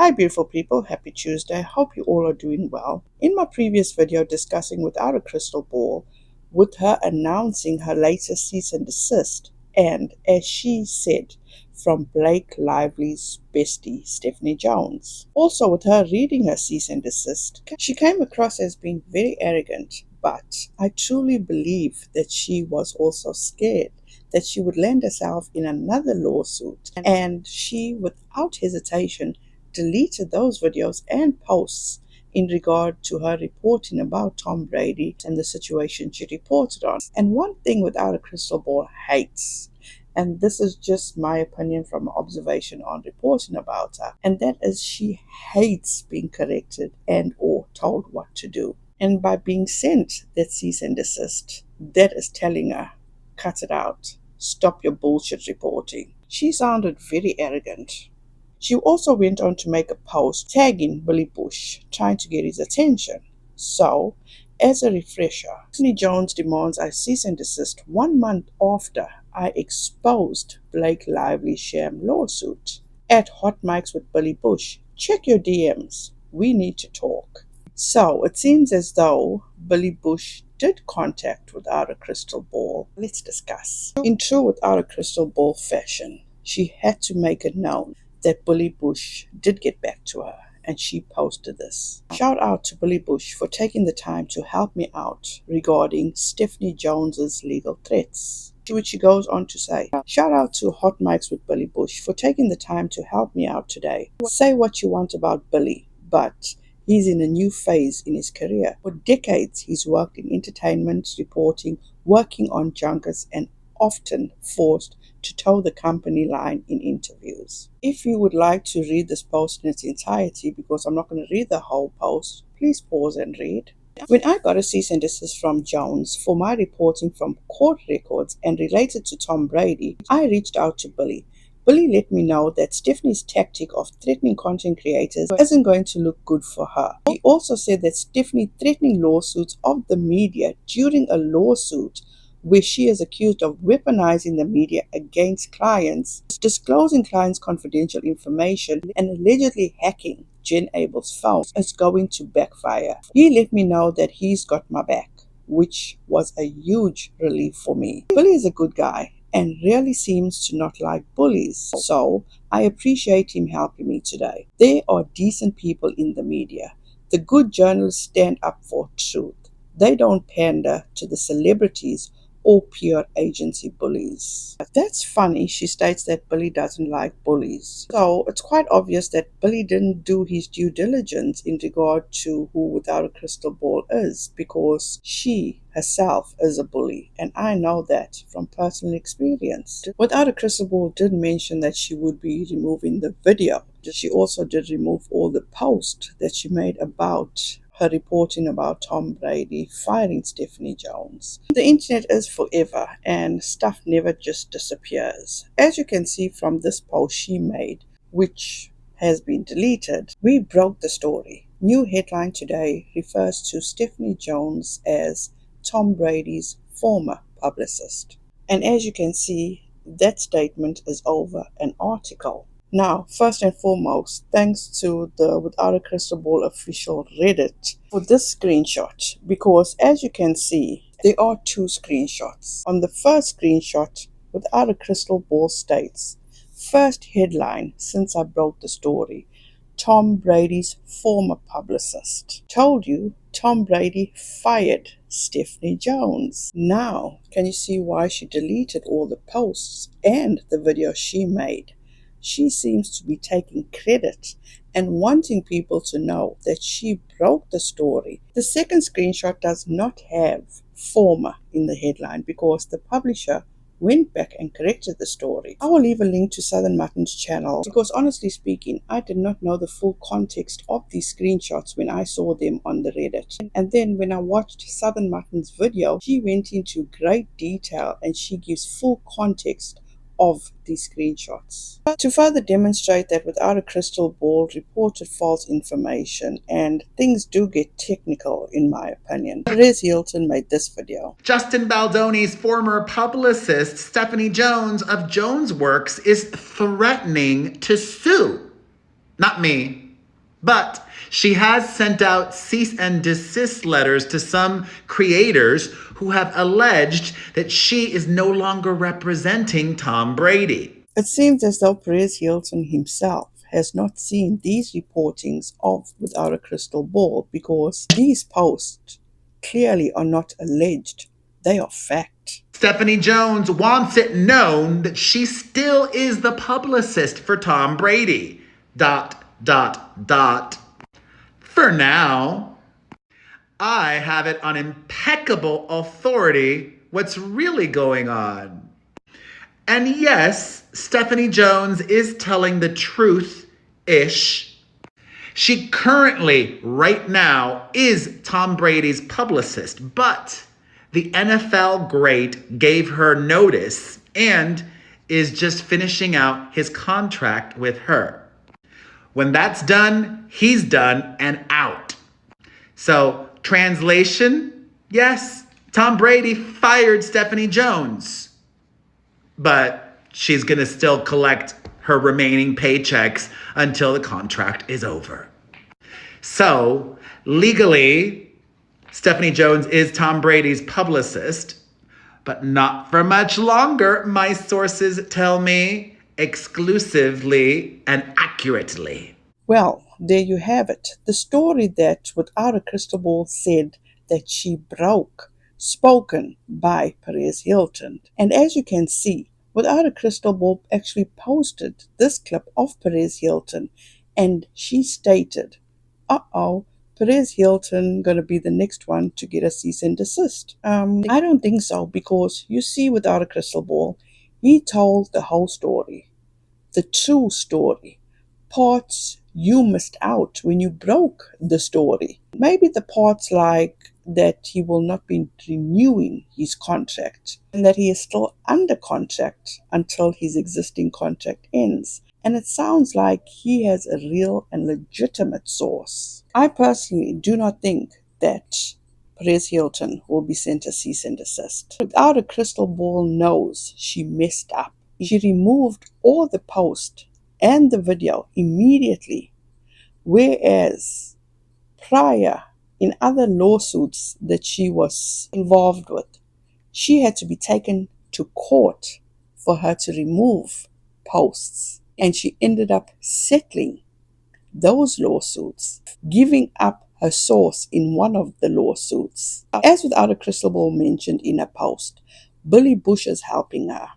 Hi beautiful people, happy Tuesday. Hope you all are doing well. In my previous video discussing Without a Crystal Ball, with her announcing her latest cease and desist, and as she said, from Blake Lively's bestie, Stephanie Jones. Also with her reading her cease and desist, she came across as being very arrogant, but I truly believe that she was also scared that she would land herself in another lawsuit, and she, without hesitation, deleted those videos and posts in regard to her reporting about Tom Brady and the situation she reported on. And one thing Without a Crystal Ball hates, and this is just my opinion from observation on reporting about her, and that is she hates being corrected and or told what to do. And by being sent that cease and desist, that is telling her, cut it out, stop your bullshit reporting. She sounded very arrogant. She also went on to make a post tagging Billy Bush, trying to get his attention. So, as a refresher, Stephanie Jones demands I cease and desist 1 month after I exposed Blake Lively's sham lawsuit. At Hot Mics with Billy Bush, check your DMs. We need to talk. So, it seems as though Billy Bush did contact Without a Crystal Ball. Let's discuss. In true Without a Crystal Ball fashion, she had to make it known that Billy Bush did get back to her, and she posted this. Shout out to Billy Bush for taking the time to help me out regarding Stephanie Jones's legal threats. To which she goes on to say, shout out to Hot Mics with Billy Bush for taking the time to help me out today. Say what you want about Billy, but he's in a new phase in his career. For decades, he's worked in entertainment, reporting, working on junkets, and often forced to toe the company line in interviews. If you would like to read this post in its entirety, because I'm not going to read the whole post, please pause and read. When I got a cease and desist from Jones for my reporting from court records and related to Tom Brady, I reached out to Billy. Billy let me know that Stephanie's tactic of threatening content creators isn't going to look good for her. He also said that Stephanie threatening lawsuits of the media during a lawsuit where she is accused of weaponizing the media against clients, disclosing clients' confidential information, and allegedly hacking Jen Abel's phone is going to backfire. He let me know that he's got my back, which was a huge relief for me. Billy is a good guy and really seems to not like bullies, so I appreciate him helping me today. There are decent people in the media. The good journalists stand up for truth. They don't pander to the celebrities or pure agency bullies. That's funny. She states that Billy doesn't like bullies. So it's quite obvious that Billy didn't do his due diligence in regard to who Without a Crystal Ball is, because she herself is a bully, and I know that from personal experience. Without a Crystal Ball did mention that she would be removing the video. She also did remove all the posts that she made about her reporting about Tom Brady firing Stephanie Jones. The internet is forever, and stuff never just disappears. As you can see from this post she made, which has been deleted, we broke the story. New headline today refers to Stephanie Jones as Tom Brady's former publicist. And as you can see, that statement is over an article. Now, first and foremost, thanks to the Without a Crystal Ball official Reddit for this screenshot, because as you can see, there are two screenshots. On the first screenshot, Without a Crystal Ball states, first headline since I broke the story, Tom Brady's former publicist. Told you Tom Brady fired Stephanie Jones. Now, can you see why she deleted all the posts and the video she made? She seems to be taking credit and wanting people to know that she broke the story. The second screenshot does not have former in the headline because the publisher went back and corrected the story. I will leave a link to Southern Mutton's channel because honestly speaking, I did not know the full context of these screenshots when I saw them on the Reddit. And then when I watched Southern Mutton's video, she went into great detail and she gives full context of these screenshots. But to further demonstrate that Without a Crystal Ball reported false information and things do get technical in my opinion, Perez Hilton made this video. Justin Baldoni's former publicist, Stephanie Jones of Jones Works, is threatening to sue. Not me. But she has sent out cease and desist letters to some creators who have alleged that she is no longer representing Tom Brady. It seems as though Perez Hilton himself has not seen these reportings of Without a Crystal Ball, because these posts clearly are not alleged, they are fact. Stephanie Jones wants it known that she still is the publicist for Tom Brady. ... For now. I have it on impeccable authority what's really going on. And yes, Stephanie Jones is telling the truth-ish. She currently, right now, is Tom Brady's publicist, but the NFL great gave her notice and is just finishing out his contract with her. When that's done, he's done and out. So, translation, yes, Tom Brady fired Stephanie Jones, but she's going to still collect her remaining paychecks until the contract is over. So, legally, Stephanie Jones is Tom Brady's publicist, but not for much longer, my sources tell me, exclusively and accurately. Well, there you have it. The story that Without a Crystal Ball said that she broke, spoken by Perez Hilton. And as you can see, Without a Crystal Ball actually posted this clip of Perez Hilton, and she stated, Perez Hilton gonna be the next one to get a cease and desist. I don't think so, because you see, Without a Crystal Ball, he told the whole story, the true story, parts you missed out when you broke the story. Maybe the parts like that he will not be renewing his contract and that he is still under contract until his existing contract ends. And it sounds like he has a real and legitimate source. I personally do not think that Perez Hilton will be sent a cease and desist. Without a Crystal Ball knows she messed up. She removed all the post and the video immediately, whereas prior, in other lawsuits that she was involved with, she had to be taken to court for her to remove posts, and she ended up settling those lawsuits, giving up her source in one of the lawsuits. As Without a Crystal Ball mentioned in a post, Billy Bush is helping her,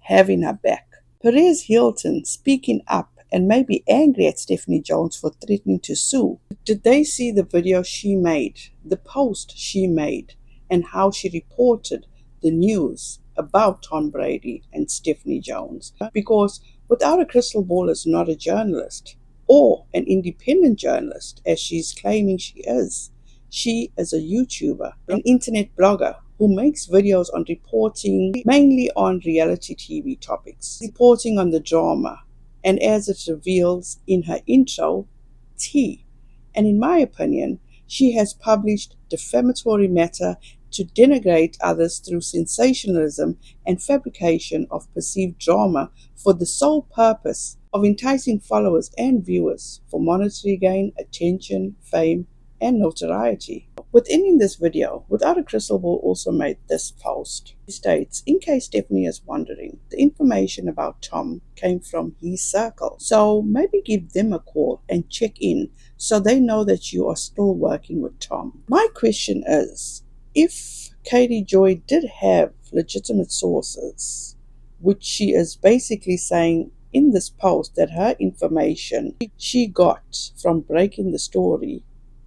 having her back. Perez Hilton speaking up and may be angry at Stephanie Jones for threatening to sue. Did they see the video she made, the post she made, and how she reported the news about Tom Brady and Stephanie Jones? Because Without a Crystal Ball is not a journalist or an independent journalist, as she's claiming she is. She is a YouTuber, an internet blogger who makes videos on reporting mainly on reality TV topics, reporting on the drama, and as it reveals in her intro, tea. And in my opinion, she has published defamatory matter to denigrate others through sensationalism and fabrication of perceived drama for the sole purpose of enticing followers and viewers for monetary gain, attention, fame, and notoriety. Within this video, Without a Crystal Ball also made this post. He states, in case Stephanie is wondering, the information about Tom came from his circle. So maybe give them a call and check in so they know that you are still working with Tom. My question is, if Katie Joy did have legitimate sources, which she is basically saying in this post that her information she got from breaking the story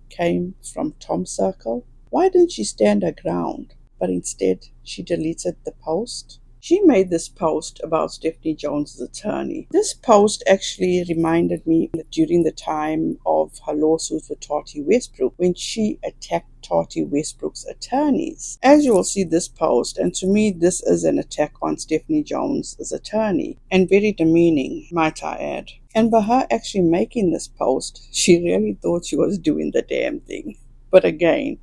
came from Tom's circle, why didn't she stand her ground, but instead she deleted the post? She made this post about Stephanie Jones' attorney. This post actually reminded me during the time of her lawsuit with Tati Westbrook, when she attacked Tati Westbrook's attorneys. As you will see this post, and to me this is an attack on Stephanie Jones' attorney, and very demeaning, might I add. And by her actually making this post, she really thought she was doing the damn thing. But again,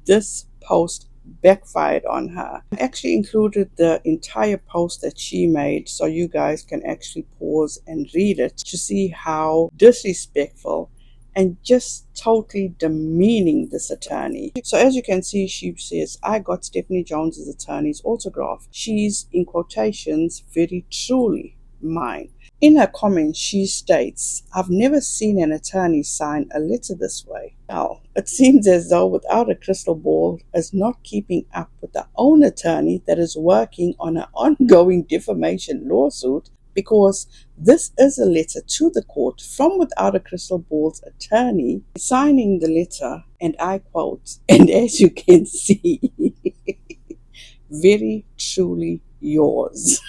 this post backfired on her. I actually included the entire post that she made so you guys can actually pause and read it to see how disrespectful and just totally demeaning this attorney. So as you can see, she says, I got Stephanie Jones's attorney's autograph. She's, in quotations, very truly mine. In her comments, she states, I've never seen an attorney sign a letter this way. Now, it seems as though without a crystal ball is not keeping up with her own attorney that is working on an ongoing defamation lawsuit, because this is a letter to the court from Without a Crystal Ball's attorney signing the letter, and I quote, and as you can see, very truly yours.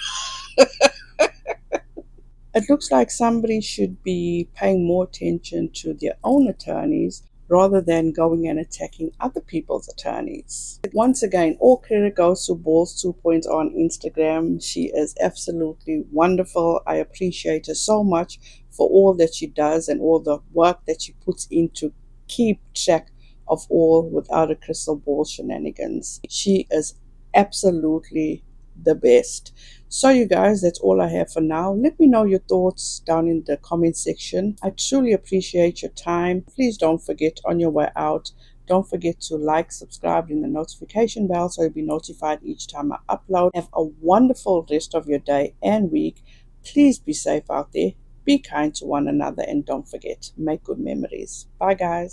It looks like somebody should be paying more attention to their own attorneys rather than going and attacking other people's attorneys. Once again, all credit goes to Balls 2.0 on Instagram. She is absolutely wonderful. I appreciate her so much for all that she does and all the work that she puts in to keep track of all Without a Crystal Ball shenanigans. She is absolutely the best. So you guys, that's all I have for now. Let me know your thoughts down in the comment section. I truly appreciate your time. Please don't forget, on your way out, don't forget to like, subscribe, and the notification bell so you'll be notified each time I upload. Have a wonderful rest of your day and week. Please be safe out there. Be kind to one another, and don't forget, make good memories. Bye guys.